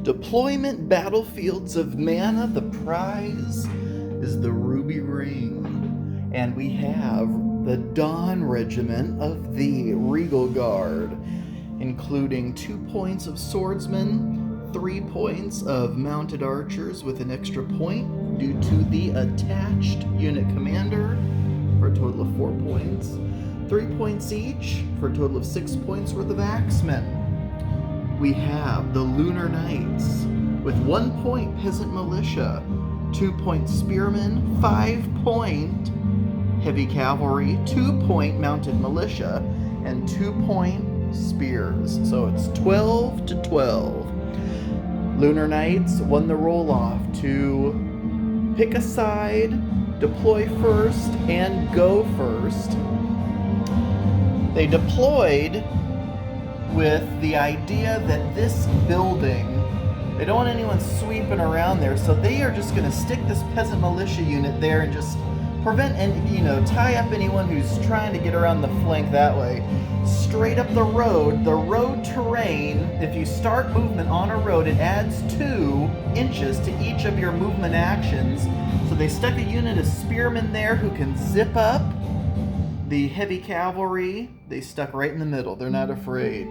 Deployment battlefields of mana. The prize is the Ruby Ring. And we have the Dawn Regiment of the Regal Guard, including 2 points of swordsmen, 3 points of mounted archers with an extra point due to the attached unit commander for a total of 4 points, 3 points each for a total of 6 points worth of axemen. We have the Lunar Knights with 1 point peasant militia, 2 point spearmen, 5 point heavy cavalry, 2 point mounted militia, and 2 point spears. So it's 12 to 12. Lunar Knights won the roll-off to pick a side, deploy first, and go first. They deployed with the idea that this building, they don't want anyone sweeping around there, so they are just going to stick this peasant militia unit there and just prevent and tie up anyone who's trying to get around the flank that way. Straight up the road terrain, if you start movement on a road, it adds 2 inches to each of your movement actions. So they stuck a unit of spearmen there who can zip up. The heavy cavalry, they stuck right in the middle. They're not afraid.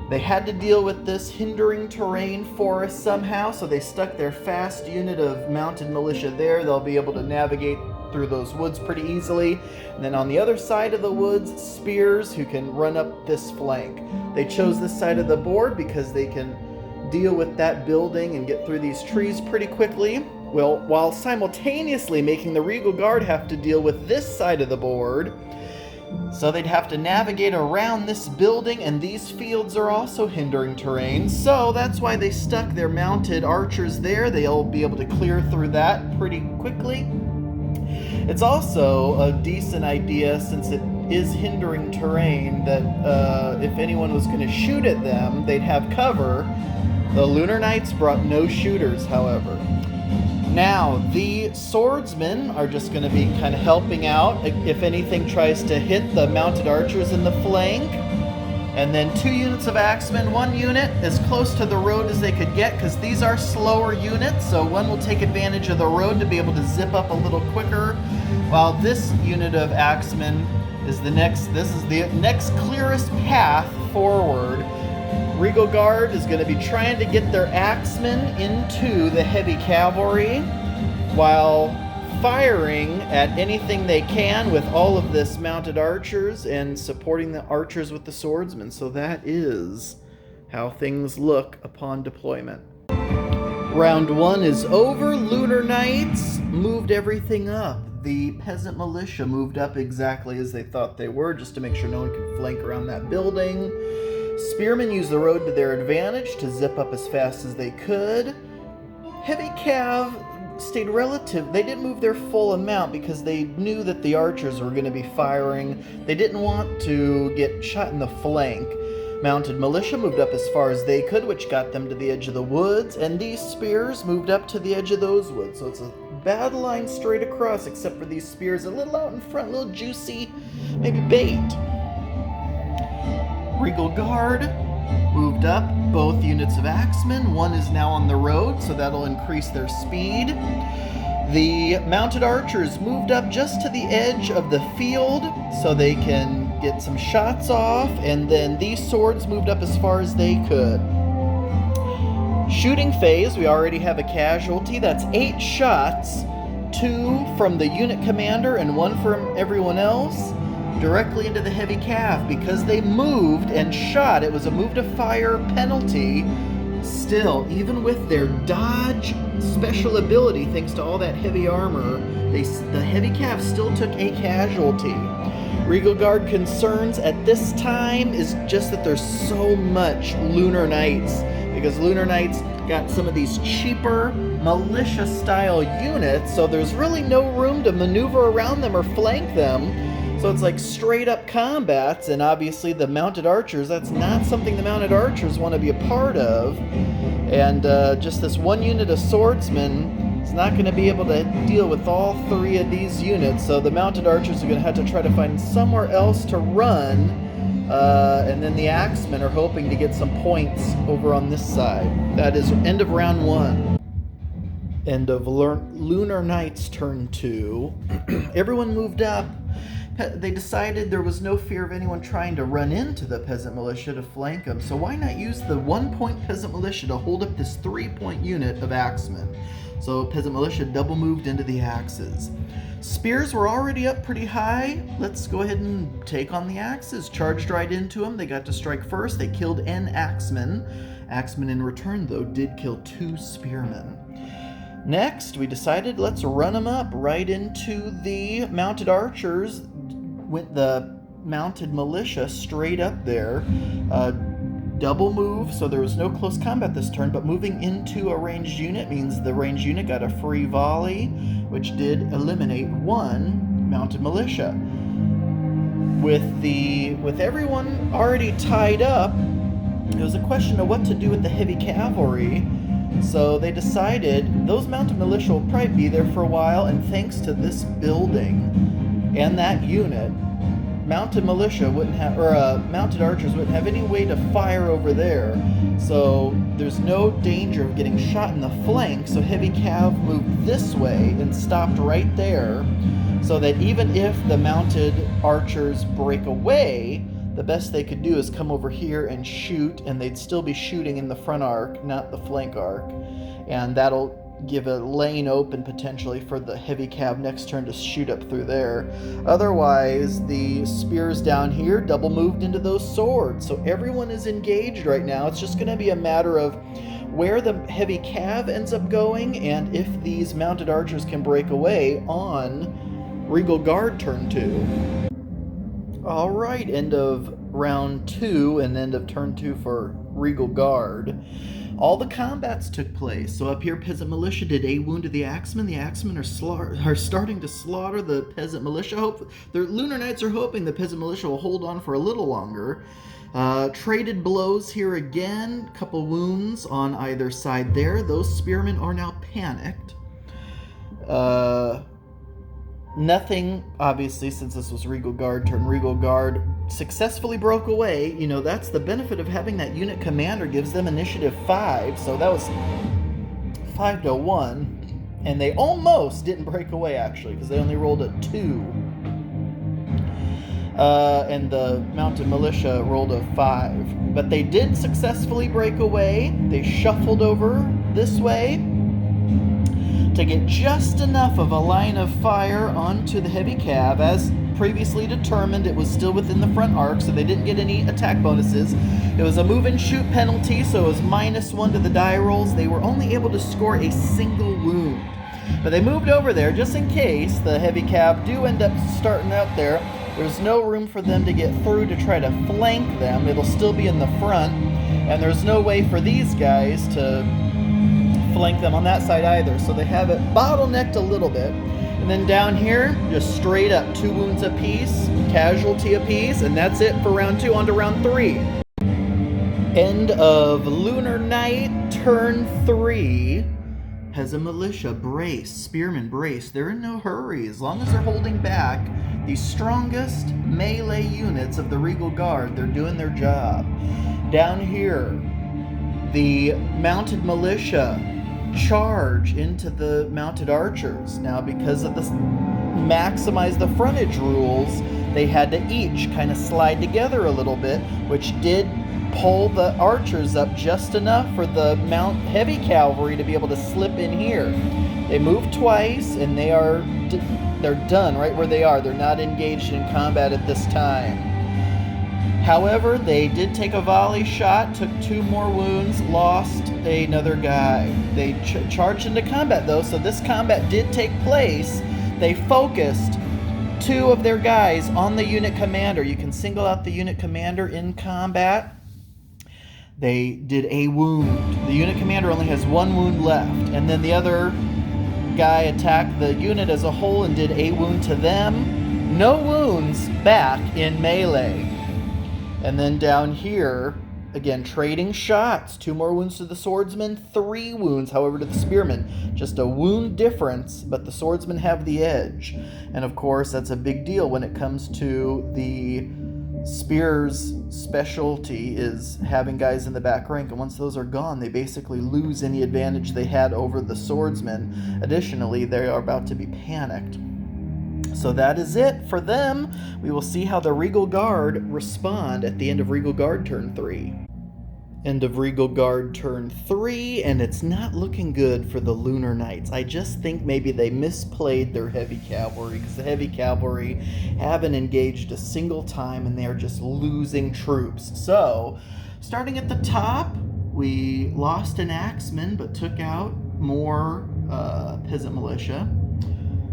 They had to deal with this hindering terrain forest somehow, so they stuck their fast unit of mounted militia there. They'll be able to navigate through those woods pretty easily. And then on the other side of the woods, spears who can run up this flank. They chose this side of the board because they can deal with that building and get through these trees pretty quickly. Well, while simultaneously making the Regal Guard have to deal with this side of the board. So they'd have to navigate around this building, and these fields are also hindering terrain. So that's why they stuck their mounted archers there. They'll be able to clear through that pretty quickly. It's also a decent idea, since it is hindering terrain, that if anyone was going to shoot at them, they'd have cover. The Lunar Knights brought no shooters, however. Now, the swordsmen are just going to be kind of helping out if anything tries to hit the mounted archers in the flank. And then 2 units of axemen, 1 unit as close to the road as they could get, because these are slower units, so one will take advantage of the road to be able to zip up a little quicker, while this unit of axemen is the next clearest path forward. Regal Guard is going to be trying to get their axemen into the heavy cavalry while firing at anything they can with all of this mounted archers and supporting the archers with the swordsmen. So that is how things look upon deployment. Round 1 is over. Lunar Knights moved everything up. The peasant militia moved up exactly as they thought they were, just to make sure no one could flank around that building. Spearmen used the road to their advantage to zip up as fast as they could. Heavy cav stayed relative. They didn't move their full amount because they knew that the archers were going to be firing. They didn't want to get shot in the flank. Mounted militia moved up as far as they could, which got them to the edge of the woods, and these spears moved up to the edge of those woods. So it's a battle line straight across, except for these spears a little out in front, a little juicy, maybe bait. Regal Guard moved up both units of axemen. 1 is now on the road, so that'll increase their speed. The mounted archers moved up just to the edge of the field so they can get some shots off, and then these swords moved up as far as they could. Shooting phase, we already have a casualty. That's 8 shots, 2 from the unit commander and 1 from everyone else, directly into the heavy cav. Because they moved and shot, it was a move to fire penalty. Still, even with their dodge special ability, thanks to all that heavy armor, the heavy cav still took a casualty. Regal Guard concerns at this time is just that there's so much Lunar Knights, because Lunar Knights got some of these cheaper militia-style units, so there's really no room to maneuver around them or flank them. So it's like straight up combats, and obviously the mounted archers, that's not something the mounted archers want to be a part of. And just this 1 unit of swordsmen is not going to be able to deal with all 3 of these units, so the mounted archers are going to have to try to find somewhere else to run And then the Axemen are hoping to get some points over on this side. That is end of round 1. End of Lunar Knight's turn 2. Everyone moved up. They decided there was no fear of anyone trying to run into the Peasant Militia to flank them, so why not use the 1-point Peasant Militia to hold up this 3-point unit of Axemen? So Peasant Militia double moved into the Axes. Spears were already up pretty high. Let's go ahead and take on the Axes. Charged right into them. They got to strike first. They killed N Axemen. Axemen in return, though, did kill 2 Spearmen. Next, we decided let's run them up right into the Mounted Archers. Went the Mounted Militia straight up there. Double move, so there was no close combat this turn, but moving into a ranged unit means the ranged unit got a free volley, which did eliminate 1 Mounted Militia. With everyone already tied up, it was a question of what to do with the heavy cavalry. So they decided those Mounted Militia will probably be there for a while, and thanks to this building and that unit, Mounted Militia wouldn't have, or Mounted Archers wouldn't have any way to fire over there. So there's no danger of getting shot in the flank, so Heavy Cav moved this way and stopped right there, so that even if the Mounted Archers break away, the best they could do is come over here and shoot, and they'd still be shooting in the front arc, not the flank arc. And that'll give a lane open potentially for the Heavy Cav next turn to shoot up through there. Otherwise, the spears down here double moved into those swords. So everyone is engaged right now. It's just going to be a matter of where the Heavy Cav ends up going, and if these Mounted Archers can break away on Regal Guard turn 2. Alright, end of round 2 and end of turn 2 for Regal Guard. All the combats took place. So up here, Peasant Militia did a wound to the Axemen. The Axemen are starting to slaughter the Peasant Militia. The Lunar Knights are hoping the Peasant Militia will hold on for a little longer. Traded blows here again. Couple wounds on either side there. Those spearmen are now panicked. Nothing, obviously, since this was Regal Guard turn. Regal Guard successfully broke away. You know, that's the benefit of having that unit commander, gives them initiative 5. So that was 5-1. And they almost didn't break away, actually, because they only rolled a 2. And the Mounted Militia rolled a 5. But they did successfully break away. They shuffled over this way to get just enough of a line of fire onto the Heavy Cav. As previously determined, it was still within the front arc, so they didn't get any attack bonuses. It was a move and shoot penalty, so it was -1 to the die rolls. They were only able to score a single wound. But they moved over there just in case the Heavy Cav do end up starting out there. There's no room for them to get through to try to flank them. It'll still be in the front, and there's no way for these guys to flank them on that side either, so they have it bottlenecked a little bit. And then down here, just straight up 2 wounds apiece, casualty apiece, and that's it for round 2. On to round 3. End of Lunar Night, turn 3. Peasant Militia, brace. Spearmen, brace. They're in no hurry. As long as they're holding back the strongest melee units of the Regal Guard, they're doing their job. Down here, the Mounted Militia charge into the Mounted Archers. Now, because of this maximize the frontage rules, they had to each kind of slide together a little bit, which did pull the Archers up just enough for the Heavy Cavalry to be able to slip in here. They moved twice, and they're done right where they are. They're not engaged in combat at this time. However, they did take a volley shot, took 2 more wounds, lost another guy. They charged into combat, though, so this combat did take place. They focused 2 of their guys on the unit commander. You can single out the unit commander in combat. They did a wound. The unit commander only has 1 wound left, and then the other guy attacked the unit as a whole and did a wound to them. No wounds back in melee. And then down here, again, trading shots. 2 more wounds to the swordsman, 3 wounds, however, to the spearmen. Just a wound difference, but the swordsmen have the edge. And of course, that's a big deal when it comes to the Spear's specialty is having guys in the back rank, and once those are gone, they basically lose any advantage they had over the swordsmen. Additionally, they are about to be panicked. So that is it for them. We will see how the Regal Guard respond at the end of Regal Guard turn 3. End of Regal Guard turn 3, and it's not looking good for the Lunar Knights. I just think maybe they misplayed their heavy cavalry, because the heavy cavalry haven't engaged a single time, and they're just losing troops. So, starting at the top, we lost an Axeman, but took out more Peasant Militia.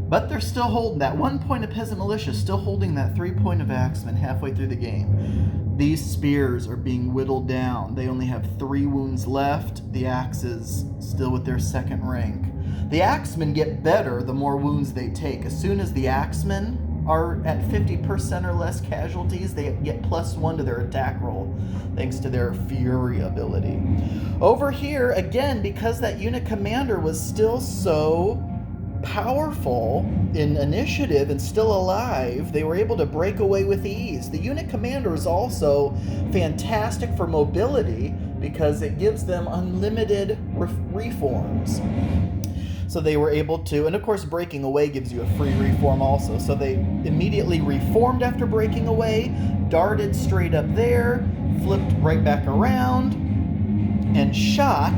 But they're still holding that 1 point of Peasant Militia, still holding that 3 point of Axeman halfway through the game. These spears are being whittled down. They only have 3 wounds left. The axes still with their 2nd rank. The axemen get better the more wounds they take. As soon as the axemen are at 50% or less casualties, they get +1 to their attack roll, thanks to their Fury ability. Over here, again, because that unit commander was still so powerful in initiative and still alive, they were able to break away with ease. The unit commander is also fantastic for mobility because it gives them unlimited reforms. So they were able to, and of course breaking away gives you a free reform also. So they immediately reformed after breaking away, darted straight up there, flipped right back around, and shot.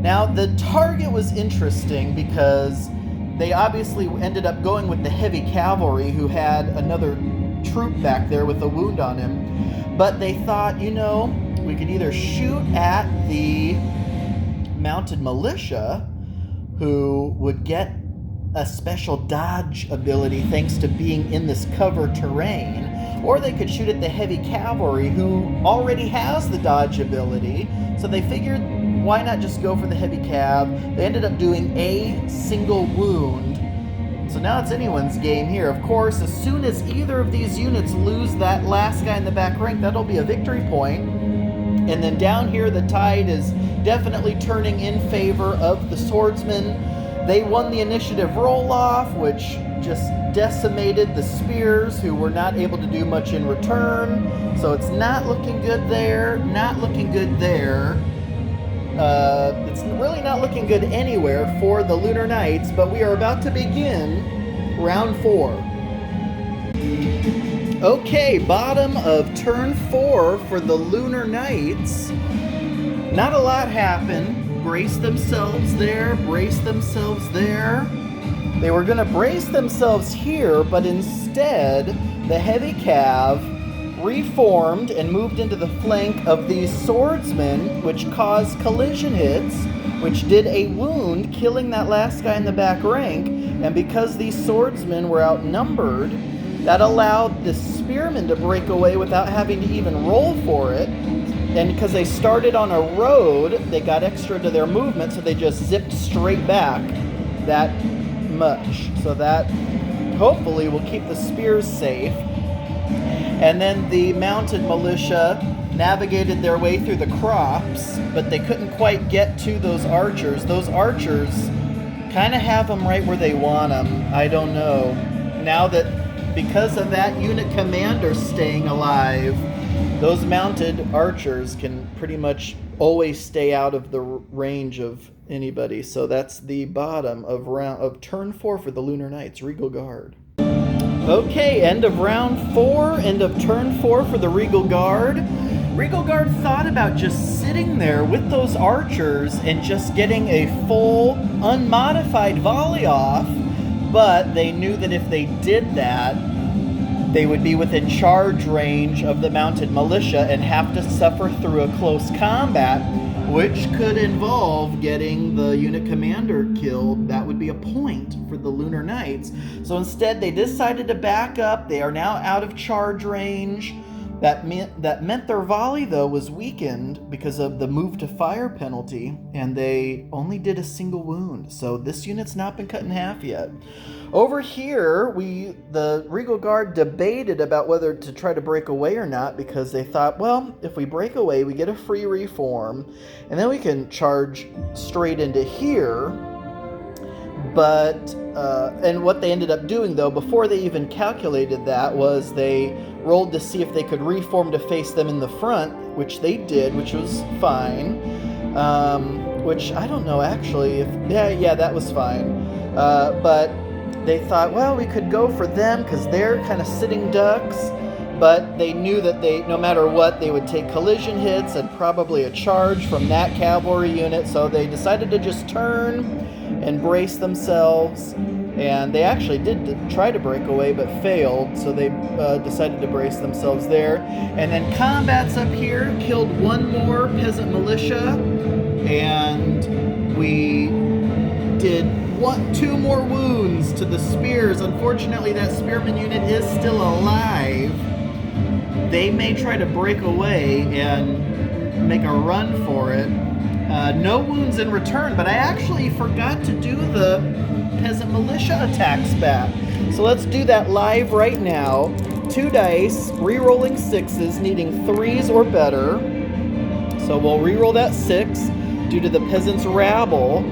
Now, the target was interesting because they obviously ended up going with the heavy cavalry, who had another troop back there with a wound on him. But they thought, you know, we could either shoot at the mounted militia, who would get a special dodge ability thanks to being in this cover terrain, or they could shoot at the heavy cavalry, who already has the dodge ability. So they figured, why not just go for the heavy cav? They ended up doing a single wound. So now it's anyone's game here. Of course, as soon as either of these units lose that last guy in the back rank, that'll be a victory point. And then down here, the tide is definitely turning in favor of the swordsmen. They won the initiative roll-off, which just decimated the spears, who were not able to do much in return. So it's not looking good there, not looking good there. It's really not looking good anywhere for the Lunar Knights, but we are about to begin round 4. Okay, bottom of turn 4 for the Lunar Knights. Not a lot happened. Brace themselves there, brace themselves there. They were going to brace themselves here, but instead, the heavy cav reformed and moved into the flank of these swordsmen, which caused collision hits, which did a wound, killing that last guy in the back rank. And because these swordsmen were outnumbered, that allowed the spearmen to break away without having to even roll for it. And because they started on a road, they got extra to their movement, so they just zipped straight back that much. So that hopefully will keep the spears safe. And then the mounted militia navigated their way through the crops, but they couldn't quite get to those archers. Those archers kind of have them right where they want them. I don't know. Now that, because of that unit commander staying alive, those mounted archers can pretty much always stay out of the range of anybody. So that's the bottom of turn 4 for the Lunar Knights, Regal Guard. Okay, end of round 4, end of turn 4 for the Regal Guard. Regal Guard thought about just sitting there with those archers and just getting a full, unmodified volley off, but they knew that if they did that, they would be within charge range of the mounted militia and have to suffer through a close combat, which could involve getting the unit commander killed. That would be a point for the Lunar Knights. So instead, they decided to back up. They are now out of charge range. That meant their volley, though, was weakened because of the move to fire penalty, and they only did a single wound. So this unit's not been cut in half yet. Over here, the Regal Guard debated about whether to try to break away or not, because they thought, well, if we break away, we get a free reform, and then we can charge straight into here. But, and what they ended up doing, though, before they even calculated that, was they rolled to see if they could reform to face them in the front, which they did, which was fine. Which, I don't know, actually, yeah, that was fine. But they thought, well, we could go for them, because they're kind of sitting ducks. But they knew that no matter what, they would take collision hits and probably a charge from that cavalry unit. So they decided to just turn and brace themselves. And they actually did try to break away, but failed. So they decided to brace themselves there. And then combats up here killed one more peasant militia. And we did two more wounds to the spears. Unfortunately, that spearman unit is still alive. They may try to break away and make a run for it. No wounds in return, but I actually forgot to do the peasant militia attacks back. So let's do that live right now. 2 dice, re-rolling 6s, needing 3s or better. So we'll re-roll that 6 due to the peasant's rabble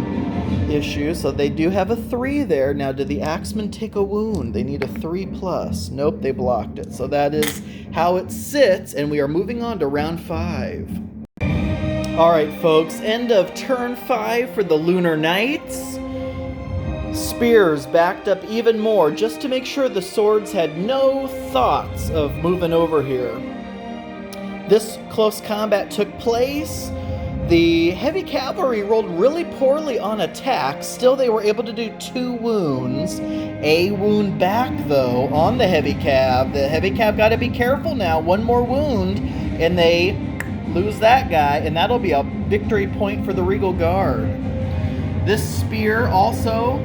issue. So they do have a 3 there. Now, did the axemen take a wound? They need a 3+. Nope, they blocked it. So that is how it sits, and we are moving on to round 5. All right, folks, end of turn 5 for the Lunar Knights. Spears backed up even more just to make sure the swords had no thoughts of moving over here. This close combat took place. The heavy cavalry rolled really poorly on attack. Still, they were able to do 2 wounds. A wound back, though, on the heavy cav. The heavy cav got to be careful now. 1 more wound, and they lose that guy, and that'll be a victory point for the Regal Guard. This spear also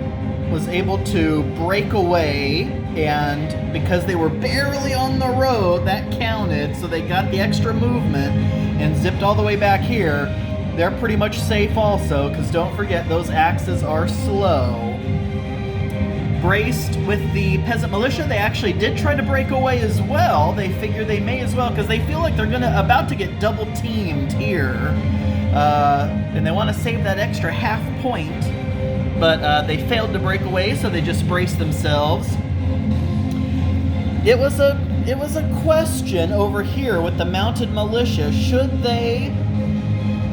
was able to break away, and because they were barely on the road, that counted, so they got the extra movement and zipped all the way back here. They're pretty much safe also, because don't forget, those axes are slow. Braced with the peasant militia, they actually did try to break away as well. They figure they may as well, because they feel like they're about to get double teamed here. And they want to save that extra half point. But they failed to break away, so they just braced themselves. It was a question over here with the mounted militia. Should they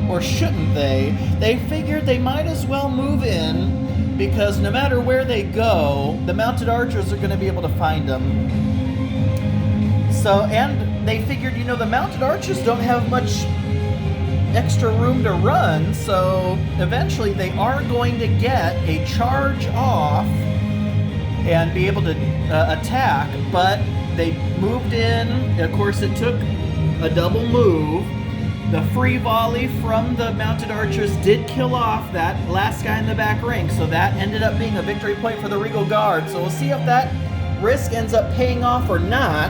or shouldn't they? They figured they might as well move in, because no matter where they go, the mounted archers are going to be able to find them. So, and they figured, the mounted archers don't have much extra room to run, so eventually they are going to get a charge off and be able to attack, but they moved in. Of course, it took a double move. The free volley from the mounted archers did kill off that last guy in the back rank, so that ended up being a victory point for the Regal Guard. So we'll see if that risk ends up paying off or not.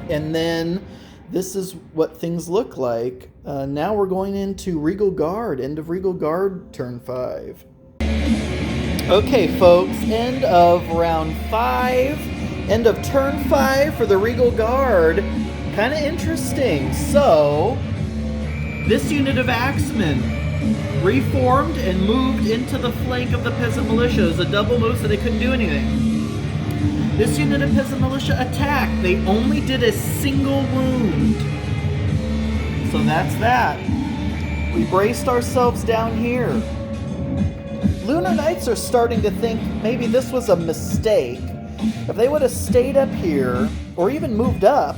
And then this is what things look like. Now we're going into Regal Guard, end of Regal Guard, turn 5. Okay, folks, end of round 5, end of turn 5 for the Regal Guard. Kind of interesting. So this unit of axemen reformed and moved into the flank of the peasant militia. It was a double move, so they couldn't do anything. This unit of peasant militia attacked. They only did a single wound. So that's that. We braced ourselves down here. Lunar Knights are starting to think maybe this was a mistake. If they would have stayed up here, or even moved up,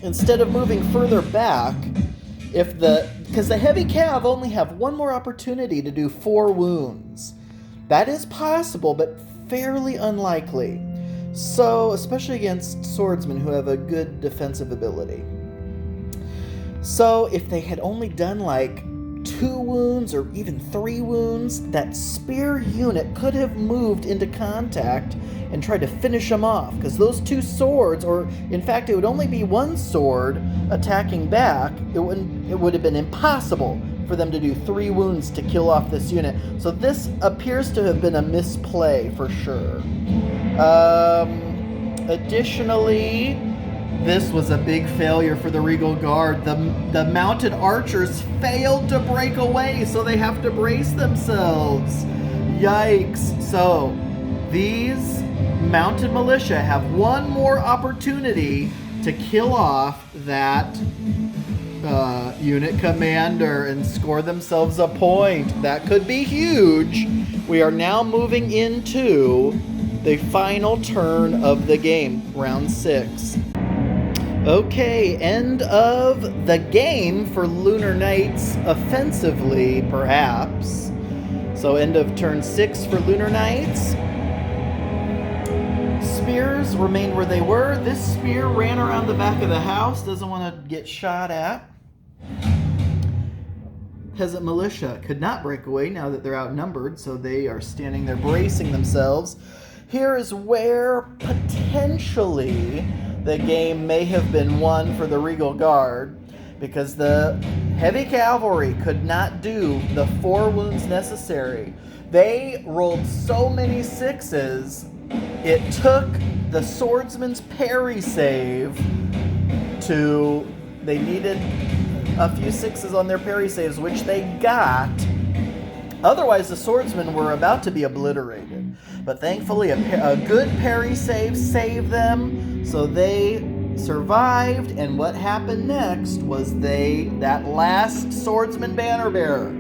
instead of moving further back, because the heavy cav only have 1 more opportunity to do 4 wounds. That is possible, but fairly unlikely. So, especially against swordsmen who have a good defensive ability. So, if they had only done like 2 wounds or even 3 wounds, that spear unit could have moved into contact and tried to finish them off, because those 2 swords, or in fact it would only be 1 sword attacking back, it would have been impossible for them to do 3 wounds to kill off this unit. So this appears to have been a misplay for sure. Additionally, this was a big failure for the Regal Guard. The mounted archers failed to break away, so they have to brace themselves. Yikes. So, these mounted militia have one more opportunity to kill off that unit commander and score themselves a point. That could be huge. We are now moving into the final turn of the game, round 6. Okay, end of the game for Lunar Knights offensively, perhaps. So end of turn 6 for Lunar Knights. Spears remained where they were. This spear ran around the back of the house, doesn't want to get shot at. Peasant militia could not break away now that they're outnumbered, so they are standing there bracing themselves. Here is where potentially the game may have been won for the Regal Guard, because the heavy cavalry could not do the 4 wounds necessary. They rolled so many 6s, it took the swordsman's parry save to... They needed a few 6s on their parry saves, which they got. Otherwise, the swordsmen were about to be obliterated. But thankfully, a good parry save saved them, so they survived. And what happened next was that last swordsman banner bearer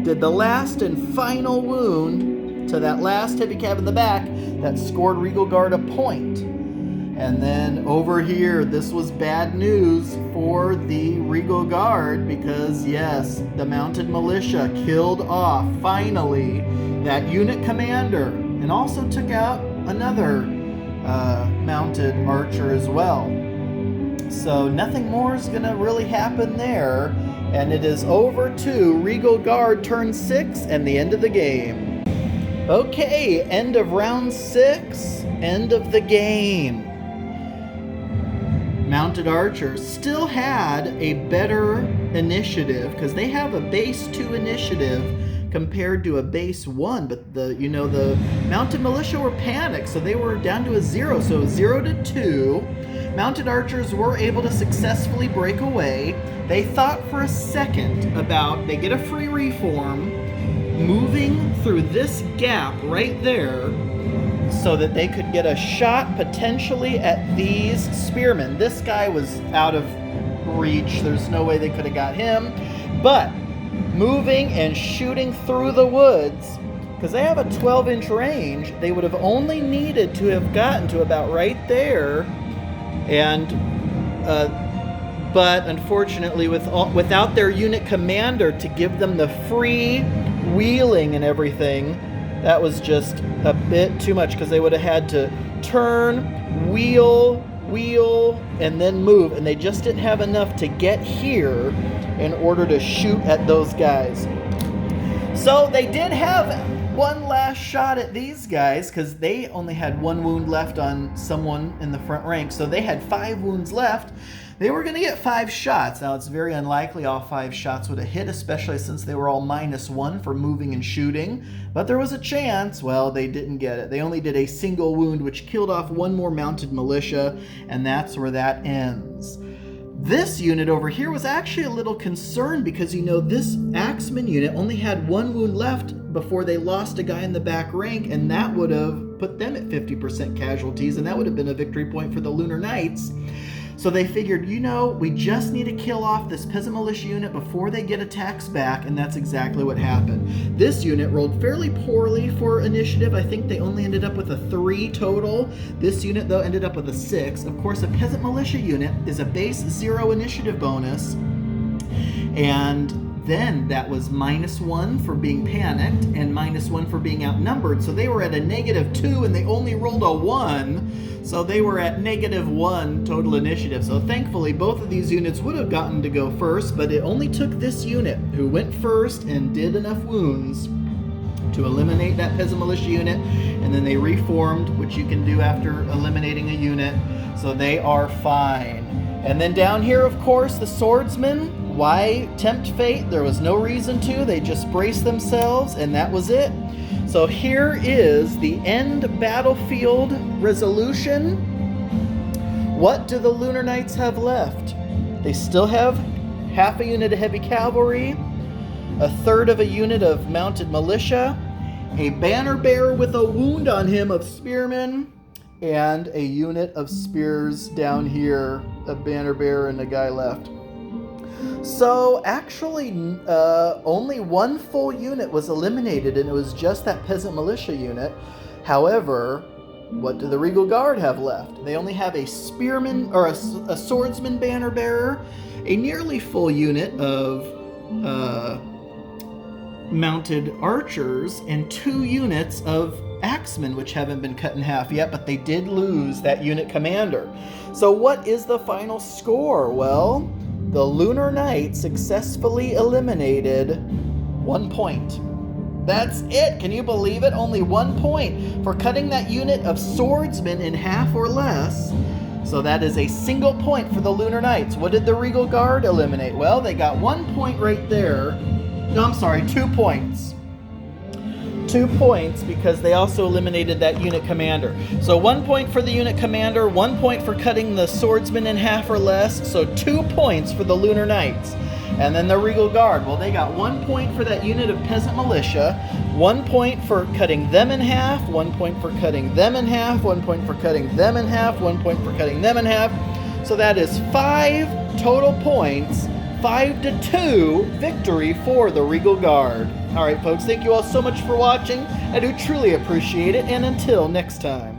did the last and final wound to that last heavy cab in the back that scored Regal Guard a point. And then over here, this was bad news for the Regal Guard, because yes, the mounted militia killed off, finally, that unit commander, and also took out another mounted archer as well. So nothing more is going to really happen there, and it is over to Regal Guard turn 6 and the end of the game. Okay, end of round 6, end of the game. Mounted archers still had a better initiative, because they have a base 2 initiative compared to a base 1, but the mounted militia were panicked, so they were down to a 0, so 0 to 2. Mounted archers were able to successfully break away. They thought for a second about, they get a free reform, moving through this gap right there, so that they could get a shot potentially at these spearmen. This guy was out of reach. There's no way they could have got him. But moving and shooting through the woods, because they have a 12-inch range, they would have only needed to have gotten to about right there. And but unfortunately, without their unit commander to give them the free wheeling and everything, that was just a bit too much, because they would have had to turn, wheel, and then move, and they just didn't have enough to get here in order to shoot at those guys. So they did have one last shot at these guys, because they only had 1 wound left on someone in the front rank, so they had 5 wounds left. They were going to get 5 shots. Now, it's very unlikely all 5 shots would have hit, especially since they were all -1 for moving and shooting. But there was a chance. Well, they didn't get it. They only did a single wound, which killed off 1 more mounted militia, and that's where that ends. This unit over here was actually a little concerned, because, this Axeman unit only had 1 wound left before they lost a guy in the back rank, and that would have put them at 50% casualties, and that would have been a victory point for the Lunar Knights. So they figured, we just need to kill off this peasant militia unit before they get attacks back, and that's exactly what happened. This unit rolled fairly poorly for initiative. I think they only ended up with a 3 total. This unit, though, ended up with a 6. Of course, a peasant militia unit is a base 0 initiative bonus, and then that was -1 for being panicked and -1 for being outnumbered. So they were at a -2, and they only rolled a 1. So they were at -1 total initiative. So thankfully, both of these units would have gotten to go first, but it only took this unit, who went first and did enough wounds, to eliminate that peasant militia unit. And then they reformed, which you can do after eliminating a unit. So they are fine. And then down here, of course, the swordsmen. Why tempt fate? There was no reason to. They just braced themselves, and that was it. So here is the end battlefield resolution. What do the Lunar Knights have left? They still have half a unit of heavy cavalry, a third of a unit of mounted militia, a banner bearer with a wound on him of spearmen, and a unit of spears down here, a banner bearer and a guy left. So actually, only one full unit was eliminated, and it was just that peasant militia unit. However, what do the Regal Guard have left? They only have a spearman or a swordsman banner bearer, a nearly full unit of mounted archers, and 2 units of axemen, which haven't been cut in half yet, but they did lose that unit commander. So what is the final score? Well, the Lunar Knight successfully eliminated 1 point. That's it. Can you believe it? Only 1 point for cutting that unit of swordsmen in half or less. So that is a single point for the Lunar Knights. What did the Regal Guard eliminate? Well, they got 1 point right there. No, I'm sorry, 2 points. 2 points because they also eliminated that unit commander. So 1 point for the unit commander, 1 point for cutting the swordsman in half or less. So 2 points for the Lunar Knights. And then the Regal Guard, well, they got 1 point for that unit of peasant militia, 1 point for cutting them in half, 1 point for cutting them in half, 1 point for cutting them in half, 1 point for cutting them in half. So that is 5 total points, 5-2 victory for the Regal Guard. All right, folks, thank you all so much for watching. I do truly appreciate it, and until next time.